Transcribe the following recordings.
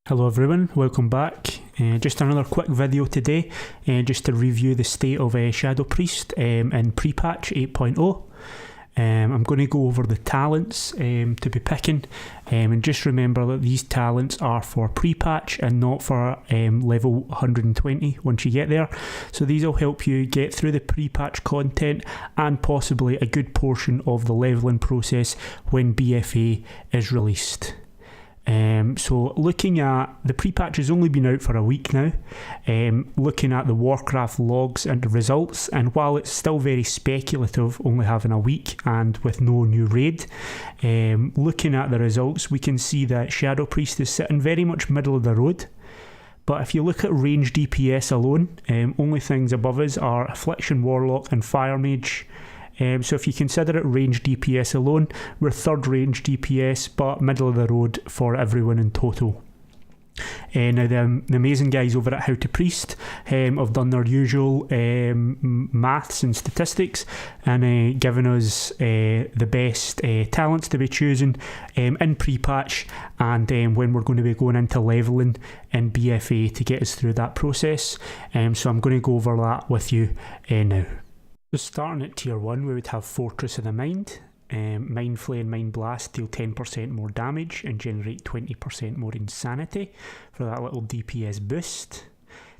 Hello everyone, welcome back. Just another quick video today, just to review the state of Shadow Priest in pre-patch 8.0. I'm going to go over the talents to be picking, and just remember that these talents are for pre-patch and not for level 120 once you get there. So these will help you get through the pre-patch content and possibly a good portion of the leveling process when BFA is released. So looking at the pre-patch has only been out for a week now, looking at the Warcraft logs and the results, and while it's still very speculative only having a week and with no new raid, looking at the results we can see that Shadow Priest is sitting very much middle of the road. But if you look at range DPS alone, only things above us are Affliction Warlock and Fire Mage. So if you consider it range DPS alone, we're third range DPS, but middle of the road for everyone in total. Now the amazing guys over at How to Priest have done their usual maths and statistics and given us the best talents to be choosing in pre-patch and when we're going to be going into leveling in BFA to get us through that process. So I'm going to go over that with you now. So starting at tier 1 we would have Fortress of the Mind. Mind Flay and Mind Blast deal 10% more damage and generate 20% more insanity for that little DPS boost.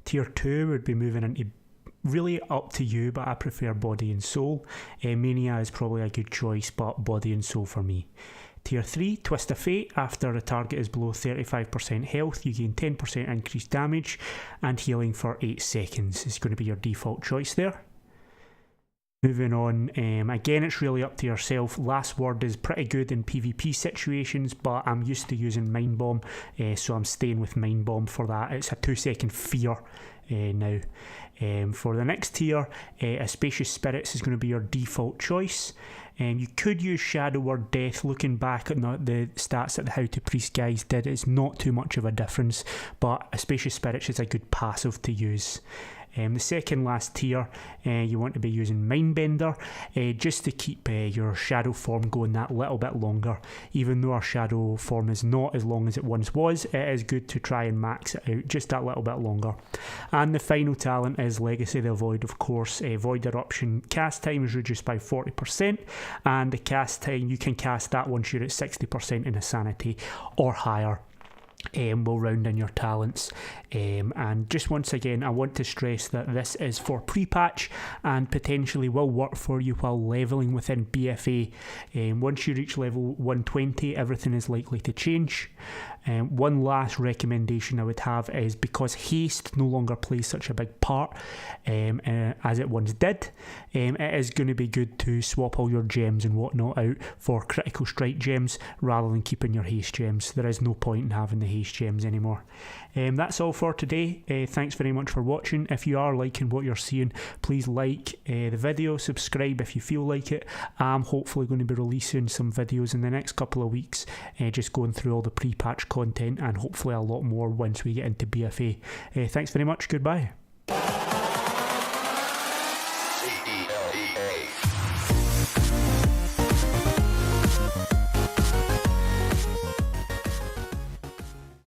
Tier 2 would be moving into really up to you, but I prefer Body and Soul. Mania is probably a good choice, but Body and Soul for me. Tier 3, Twist of Fate. After a target is below 35% health, you gain 10% increased damage and healing for 8 seconds. It's going to be your default choice there. Moving on, again it's really up to yourself. Last Word is pretty good in PvP situations, but I'm used to using Mind Bomb, so I'm staying with Mind Bomb for that. It's a 2-second fear now. For the next tier, Spacious Spirits is going to be your default choice. You could use Shadow or Death. Looking back at the stats that the How to Priest guys did, it's not too much of a difference, but Spacious Spirits is a good passive to use. The second last tier, you want to be using Mindbender just to keep your shadow form going that little bit longer. Even though our shadow form is not as long as it once was, it is good to try and max it out just that little bit longer. And the final talent is Legacy of the Void, of course. Void Eruption cast time is reduced by 40%, and the cast time, you can cast that once you're at 60% in Insanity or higher. Will round in your talents, and just once again I want to stress that this is for pre-patch and potentially will work for you while leveling within BFA. Once you reach level 120 everything is likely to change. One last recommendation I would have is, because haste no longer plays such a big part as it once did, it is going to be good to swap all your gems and whatnot out for critical strike gems rather than keeping your haste gems. There is no point in having the haste gems anymore. That's all for today. Thanks very much for watching. If you are liking what you're seeing, please like the video, subscribe if you feel like it. I'm hopefully going to be releasing some videos in the next couple of weeks, just going through all the pre-patch content and hopefully a lot more once we get into BFA. Thanks very much, goodbye.